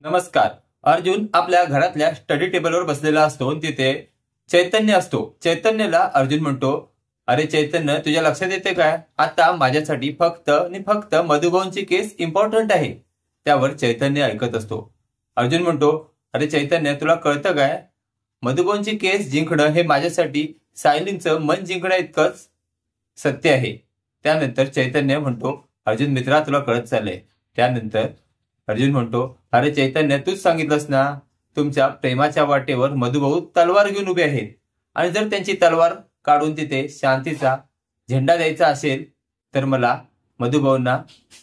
नमस्कार. अर्जुन आपल्या घरातल्या स्टडी टेबलवर बसलेला असतो आणि तिथे चैतन्य असतो. चैतन्यला अर्जुन म्हणतो, अरे चैतन्य, तुझ्या लक्षात येते काय, आता माझ्यासाठी फक्त आणि फक्त मधुभाऊंची केस इम्पॉर्टंट आहे. त्यावर चैतन्य ऐकत असतो. अर्जुन म्हणतो, अरे चैतन्य, तुला कळतं काय, मधुभाऊंची केस जिंकणं हे माझ्यासाठी सायलींचं मन जिंकण्या इतकंच सत्य आहे. त्यानंतर चैतन्य म्हणतो, अर्जुन मित्रा, तुला कळत चाललंय. त्यानंतर अर्जुन म्हणतो, अरे चैतन्य, तूच सांगितलंस ना, तुमच्या प्रेमाच्या वाटेवर मधुभाऊ तलवार घेऊन उभे आहेत आणि जर त्यांची तलवार काढून तिथे शांतीचा झेंडा द्यायचा असेल तर मला मधुभाऊंना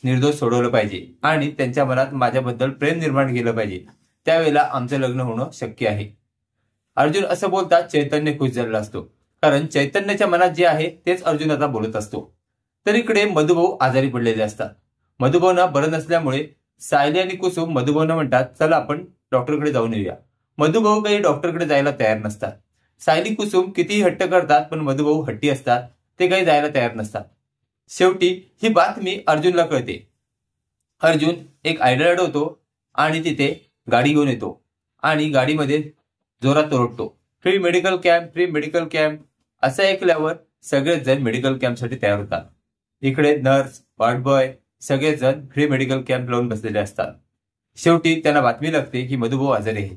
निर्दोष सोडवलं पाहिजे आणि त्यांच्या मनात माझ्याबद्दल प्रेम निर्माण केलं पाहिजे. त्यावेळेला आमचं लग्न होणं शक्य आहे. अर्जुन असं बोलतात चैतन्य खुश झालेला असतो, कारण चैतन्याच्या मनात जे आहे तेच अर्जुन आता बोलत असतो. तर इकडे मधुभाऊ आजारी पडलेले असतात. मधुभाऊंना बरं नसल्यामुळे सायली आणि कुसुम मधुभाऊंना म्हणतात, चला आपण डॉक्टरकडे जाऊन येऊया. मधुभाऊ काही डॉक्टरकडे जायला तयार नसतात. सायली कुसुम कितीही हट्ट करतात पण मधुभाऊ हट्टी असतात, ते काही जायला तयार नसतात. शेवटी ही बातमी अर्जुनला कळते. अर्जुन एक आयडिया अडवतो आणि तिथे गाडी घेऊन येतो आणि गाडीमध्ये जोरात ओरडतो, free medical camp, free medical camp. असं ऐकल्यावर सगळेच जण मेडिकल कॅम्पसाठी तयार होतात. इकडे नर्स, वॉर्ड बॉय सगळेजण फ्री मेडिकल कॅम्प लावून बसलेले असतात. शेवटी त्यांना बातमी लागते की मधुभाऊ आजारी आहे.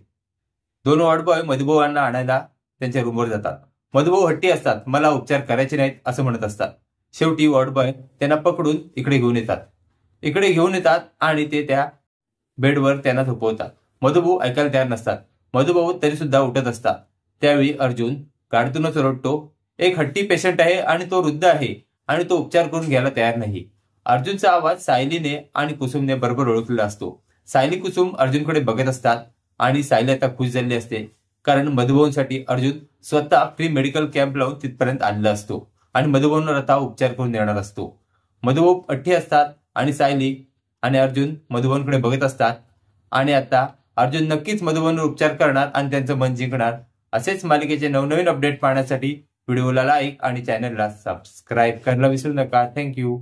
2 वॉर्ड बॉय मधुभाऊंना आणायला त्यांच्या रूमवर जातात. मधुभाऊ हट्टी असतात, मला उपचार करायचे नाहीत असं म्हणत असतात. शेवटी वॉर्ड बॉय त्यांना पकडून इकडे घेऊन येतात आणि ते त्या बेडवर त्यांना झोपवतात. मधुभाऊ ऐकायला तयार नसतात. मधुभाऊ तरी सुद्धा उठत असतात. त्यावेळी अर्जुन गाडीतूनच ओरडतो, एक हट्टी पेशंट आहे आणि तो वृद्ध आहे आणि तो उपचार करून घ्यायला तयार नाही. अर्जुनचा आवाज सायलीने आणि कुसुमने बरोबर ओळखलेला असतो. सायली कुसुम अर्जुनकडे बघत असतात आणि सायली आता खुश झालेली असते, कारण मधुभाऊंसाठी अर्जुन स्वतः फ्री मेडिकल कॅम्प लावून तिथपर्यंत आणला असतो आणि मधुभाऊंना आता उपचार करून देणार असतो. मधुभाऊ अठ्ठी असतात आणि सायली आणि अर्जुन मधुभाऊंकडे बघत असतात आणि आता अर्जुन नक्कीच मधुभाऊंवर उपचार करणार आणि त्यांचं मन जिंकणार. असेच मालिकेचे नवनवीन अपडेट पाहण्यासाठी व्हिडिओला लाईक आणि चॅनलला सबस्क्राईब करायला विसरू नका. थँक्यू.